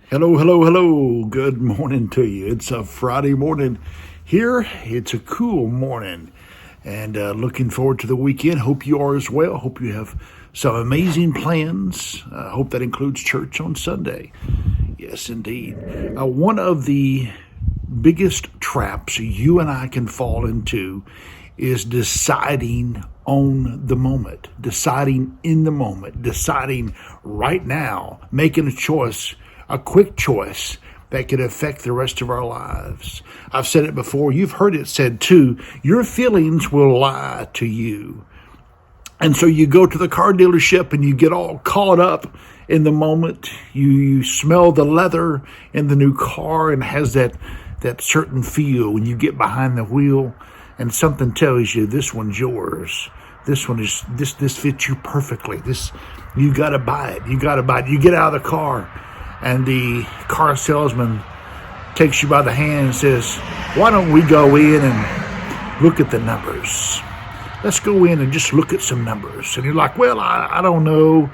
Hello, hello, hello. Good morning to you. It's a Friday morning here. It's a cool morning and looking forward to the weekend. Hope you are as well. Hope you have some amazing plans. Hope that includes church on Sunday. Yes, indeed. One of the biggest traps you and I can fall into is deciding on the moment, deciding in the moment, deciding right now, making a quick choice that could affect the rest of our lives. I've said it before. You've heard it said too. Your feelings will lie to you. And so you go to the car dealership and you get all caught up in the moment. You smell the leather in the new car and it has that certain feel when you get behind the wheel and something tells you this one's yours. This one is this fits you perfectly. You gotta buy it. You gotta buy it. You get out of the car and the car salesman takes you by the hand and says, why don't we go in and look at the numbers? Let's go in and just look at some numbers. And you're like, well, I don't know.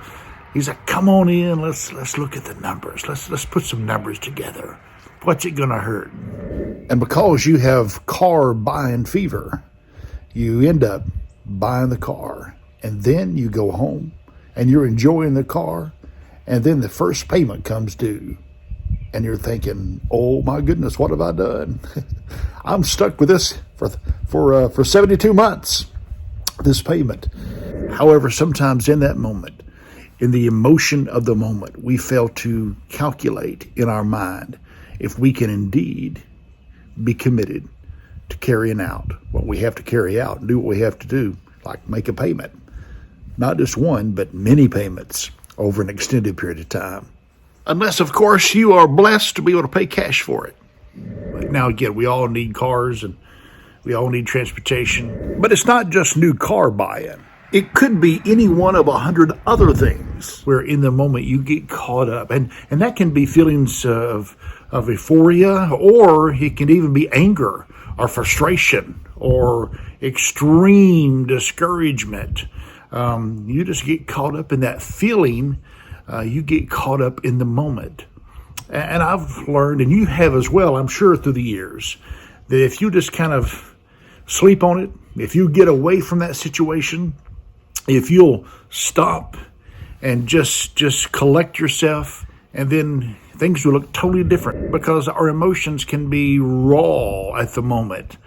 He's like, come on in. Let's look at the numbers. Let's put some numbers together. What's it gonna hurt? And because you have car buying fever, you end up buying the car. And then you go home and you're enjoying the car. And then the first payment comes due. And you're thinking, oh my goodness, what have I done? I'm stuck with this for 72 months, this payment. However, sometimes in that moment, in the emotion of the moment, we fail to calculate in our mind if we can indeed be committed to carrying out what we have to carry out and do what we have to do, like make a payment. Not just one, but many payments over an extended period of time. Unless, of course, you are blessed to be able to pay cash for it. Now, again, we all need cars and we all need transportation. But it's not just new car buying. It could be any one of 100 other things where in the moment you get caught up. And that can be feelings of euphoria, or it can even be anger or frustration or extreme discouragement. You just get caught up in that feeling. You get caught up in the moment. And I've learned, and you have as well, I'm sure through the years, that if you just kind of sleep on it, if you get away from that situation, if you'll stop and just collect yourself, and then things will look totally different, because our emotions can be raw at the moment.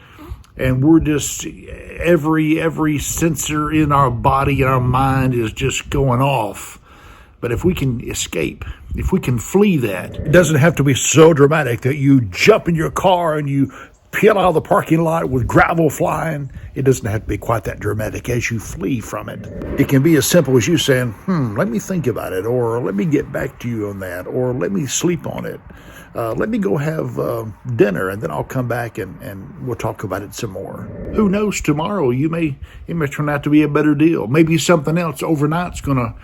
And we're just, every sensor in our body and our mind is just going off. But if we can escape, if we can flee that, it doesn't have to be so dramatic that you jump in your car and you peel out of the parking lot with gravel flying. It doesn't have to be quite that dramatic as you flee from it. It can be as simple as you saying, let me think about it, or let me get back to you on that, or let me sleep on it. Let me go have dinner, and then I'll come back and we'll talk about it some more. Who knows, tomorrow it may turn out to be a better deal. Maybe something else overnight's going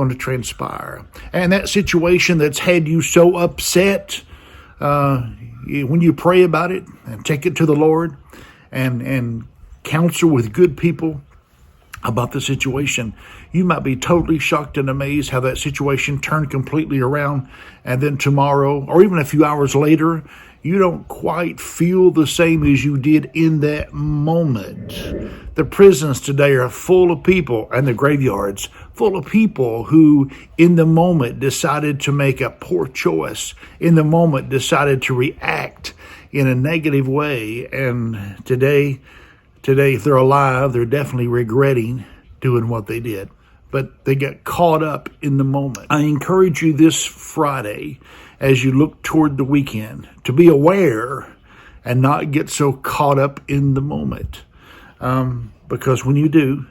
to transpire. And that situation that's had you so upset, when you pray about it and take it to the Lord and counsel with good people about the situation, you might be totally shocked and amazed how that situation turned completely around. And then tomorrow, or even a few hours later, you don't quite feel the same as you did in that moment. The prisons today are full of people, and the graveyards full of people who in the moment decided to make a poor choice, in the moment decided to react in a negative way. And today, if they're alive, they're definitely regretting doing what they did. But they got caught up in the moment. I encourage you this Friday, as you look toward the weekend, to be aware and not get so caught up in the moment. Because when you do,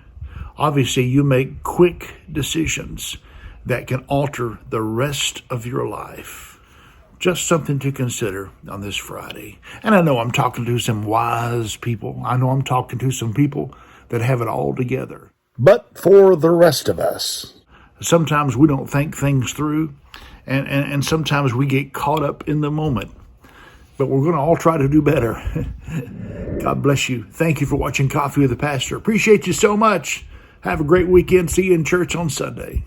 obviously you make quick decisions that can alter the rest of your life. Just something to consider on this Friday. And I know I'm talking to some wise people. I know I'm talking to some people that have it all together. But for the rest of us, sometimes we don't think things through, and sometimes we get caught up in the moment. But we're going to all try to do better. God bless you. Thank you for watching Coffee with the Pastor. Appreciate you so much. Have a great weekend. See you in church on Sunday.